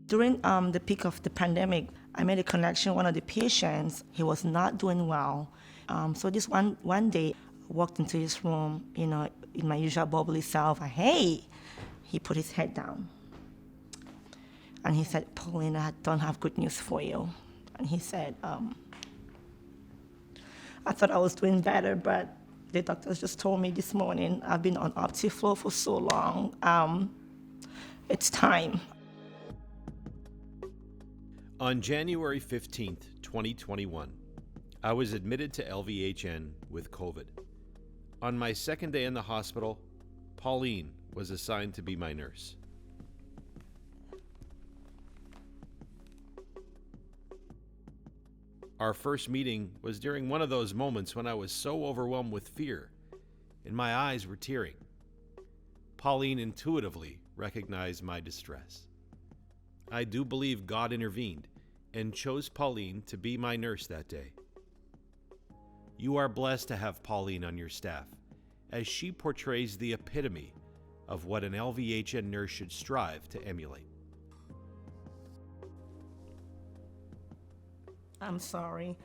During the peak of the pandemic, I made a connection. One of the patients, he was not doing well. So this one day, I walked into his room, in my usual bubbly self. Hey, he put his head down. And he said, Pauline, I don't have good news for you. And he said, I thought I was doing better, but the doctors just told me this morning, I've been on Optiflow for so long. It's time. On January 15th, 2021, I was admitted to LVHN with COVID. On my second day in the hospital, Pauline was assigned to be my nurse. Our first meeting was during one of those moments when I was so overwhelmed with fear, and my eyes were tearing. Pauline intuitively recognized my distress. I do believe God intervened and chose Pauline to be my nurse that day. You are blessed to have Pauline on your staff, as she portrays the epitome of what an LVHN nurse should strive to emulate. I'm sorry.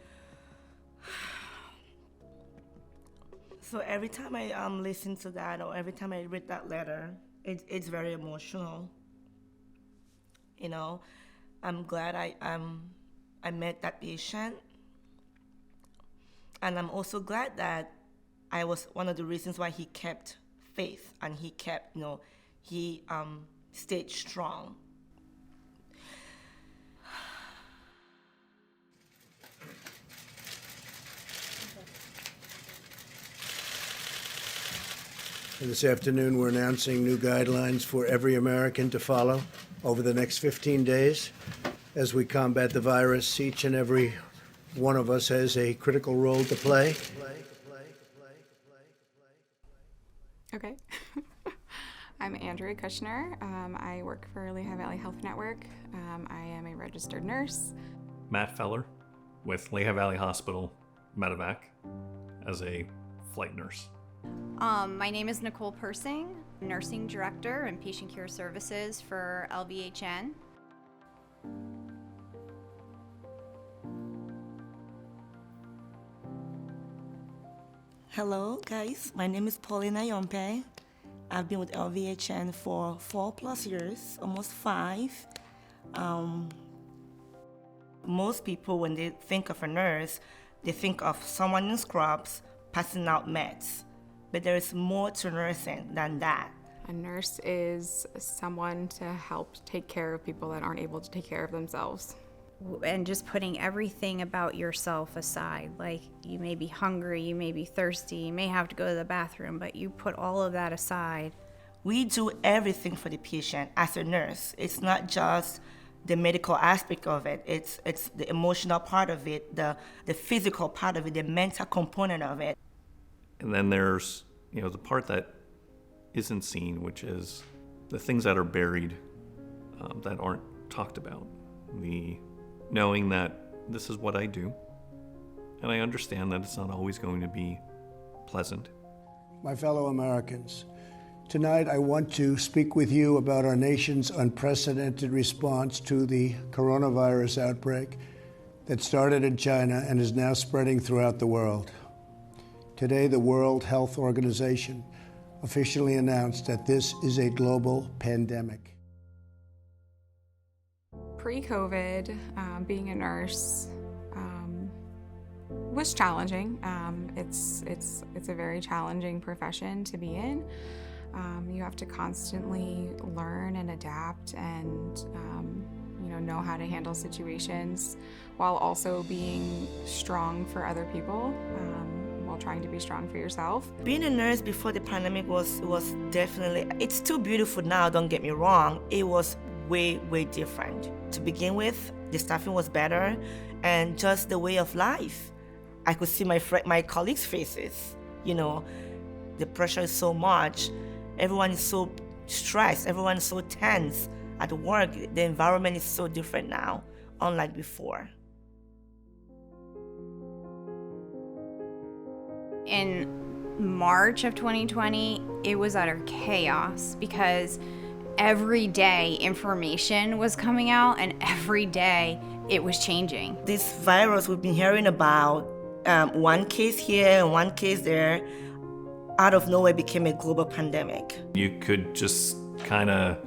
So every time I listen to that, or every time I read that letter, it's very emotional. I'm glad I met that patient, and I'm also glad that I was one of the reasons why he kept faith, and he kept, he stayed strong. This afternoon, we're announcing new guidelines for every American to follow over the next 15 days. As we combat the virus, each and every one of us has a critical role to play. Okay. I'm Andrea Kushner. I work for Lehigh Valley Health Network. I am a registered nurse. Matt Feller with Lehigh Valley Hospital Medevac as a flight nurse. My name is Nicole Persing, Nursing Director and Patient Care Services for LVHN. Hello, guys. My name is Pauline Ayompe. I've been with LVHN for 4+ years, almost 5. Most people, when they think of a nurse, they think of someone in scrubs passing out meds. But there is more to nursing than that. A nurse is someone to help take care of people that aren't able to take care of themselves. And just putting everything about yourself aside. Like, you may be hungry, you may be thirsty, you may have to go to the bathroom, but you put all of that aside. We do everything for the patient as a nurse. It's not just the medical aspect of it. It's the emotional part of it, the physical part of it, the mental component of it. And then there's, the part that isn't seen, which is the things that are buried, that aren't talked about. The knowing that this is what I do, and I understand that it's not always going to be pleasant. My fellow Americans, tonight I want to speak with you about our nation's unprecedented response to the coronavirus outbreak that started in China and is now spreading throughout the world. Today, the World Health Organization officially announced that this is a global pandemic. Pre-COVID, being a nurse was challenging. It's a very challenging profession to be in. You have to constantly learn and adapt and know how to handle situations while also being strong for other people. While trying to be strong for yourself. Being a nurse before the pandemic was definitely, it's still beautiful now, don't get me wrong. It was way, way different. To begin with, the staffing was better, and just the way of life. I could see my colleagues' faces. The pressure is so much. Everyone is so stressed. Everyone is so tense at work. The environment is so different now, unlike before. In March of 2020, it was utter chaos because Every day information was coming out, and every day it was changing. This virus we've been hearing about, one case here and one case there, out of nowhere became a global pandemic. You could just kind of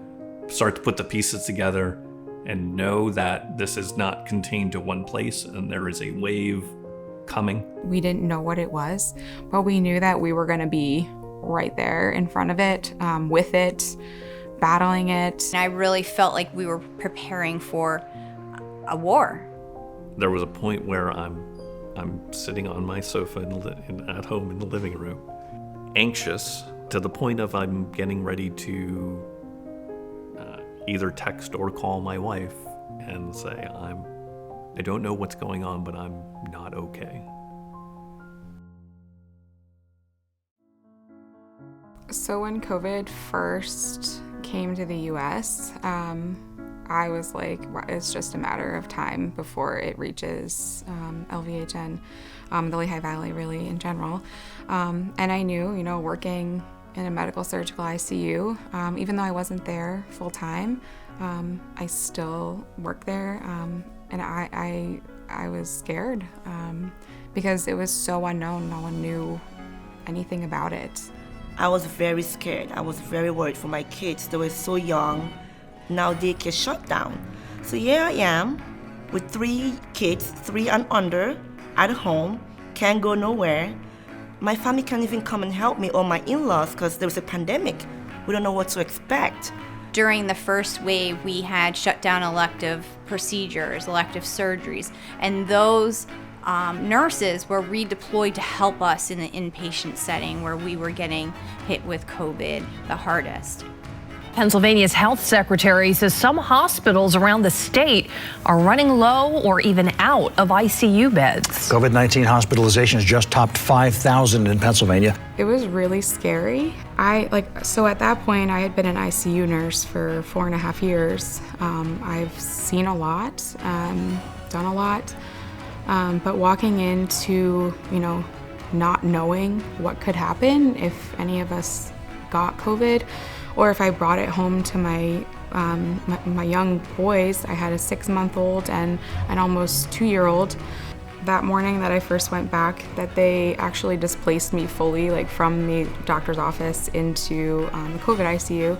start to put the pieces together and know that this is not contained to one place and there is a wave coming. We didn't know what it was, but we knew that we were going to be right there in front of it, with it, battling it. And I really felt like we were preparing for a war. There was a point where I'm sitting on my sofa at home in the living room, anxious to the point of I'm getting ready to either text or call my wife and say I don't know what's going on, but I'm not okay. So when COVID first came to the US, I was like, it's just a matter of time before it reaches LVH and the Lehigh Valley really in general. And I knew, working in a medical surgical ICU, even though I wasn't there full time, I still worked there. And I was scared because it was so unknown. No one knew anything about it. I was very scared. I was very worried for my kids. They were so young. Now daycare shut down. So here I am with 3 kids, 3 and under, at home, can't go nowhere. My family can't even come and help me or my in-laws because there was a pandemic. We don't know what to expect. During the first wave, we had shut down elective procedures, elective surgeries, and those nurses were redeployed to help us in the inpatient setting where we were getting hit with COVID the hardest. Pennsylvania's health secretary says some hospitals around the state are running low or even out of ICU beds. COVID-19 hospitalizations just topped 5,000 in Pennsylvania. It was really scary. So at that point, I had been an ICU nurse for 4.5 years. I've seen a lot, done a lot, but walking into, not knowing what could happen if any of us got COVID, or if I brought it home to my young boys. I had a 6-month-old and an almost 2-year-old. That morning that I first went back, that they actually displaced me fully, from the doctor's office into the COVID ICU.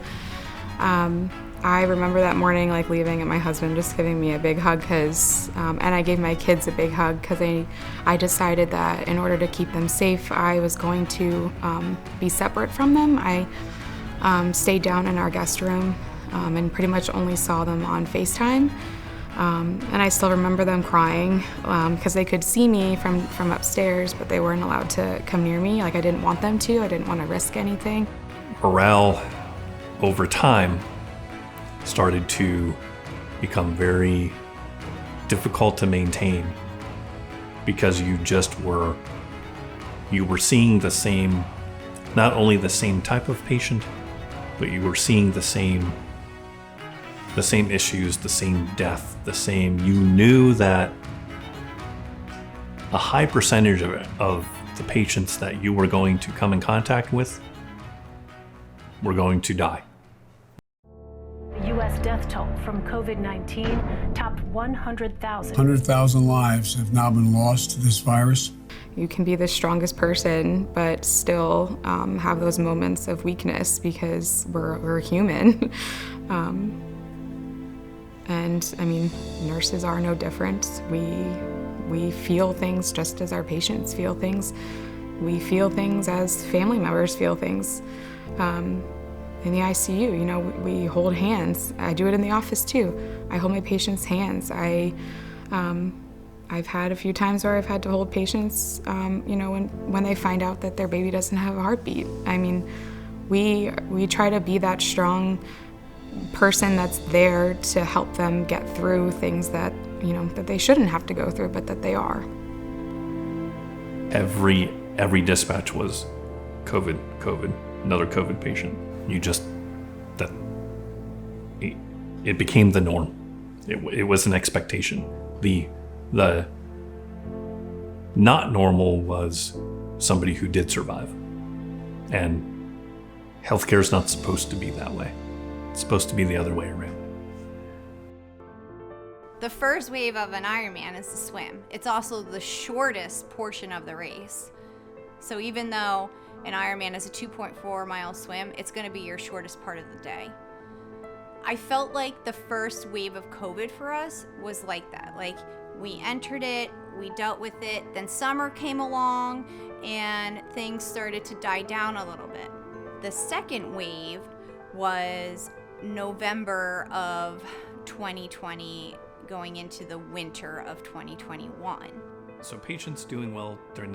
I remember that morning, leaving and my husband just giving me a big hug and I gave my kids a big hug because I decided that in order to keep them safe, I was going to be separate from them. I stayed down in our guest room and pretty much only saw them on FaceTime. And I still remember them crying because they could see me from upstairs, but they weren't allowed to come near me. I didn't want them to. I didn't want to risk anything. Morale over time started to become very difficult to maintain because you were seeing the same, not only the same type of patient, but you were seeing the same issues, the same death, you knew that a high percentage of the patients that you were going to come in contact with were going to die. The U.S. death toll from COVID-19 topped 100,000. 100,000 lives have now been lost to this virus. You can be the strongest person, but still have those moments of weakness because we're human. And nurses are no different. We feel things just as our patients feel things. We feel things as family members feel things. In the ICU, we hold hands. I do it in the office too. I hold my patients' hands. I've had a few times where I've had to hold patients, when they find out that their baby doesn't have a heartbeat. We try to be that strong person that's there to help them get through things that, that they shouldn't have to go through, but that they are. Every dispatch was COVID, another COVID patient. It became the norm. It was an expectation. The not normal was somebody who did survive. And healthcare is not supposed to be that way. It's supposed to be the other way around. The first wave of an Ironman is the swim. It's also the shortest portion of the race. So even though an Ironman is a 2.4 mile swim, it's going to be your shortest part of the day. I felt like the first wave of COVID for us was like that. Like, we entered it, we dealt with it, then summer came along and things started to die down a little bit. The second wave was November of 2020 going into the winter of 2021. So patients doing well during the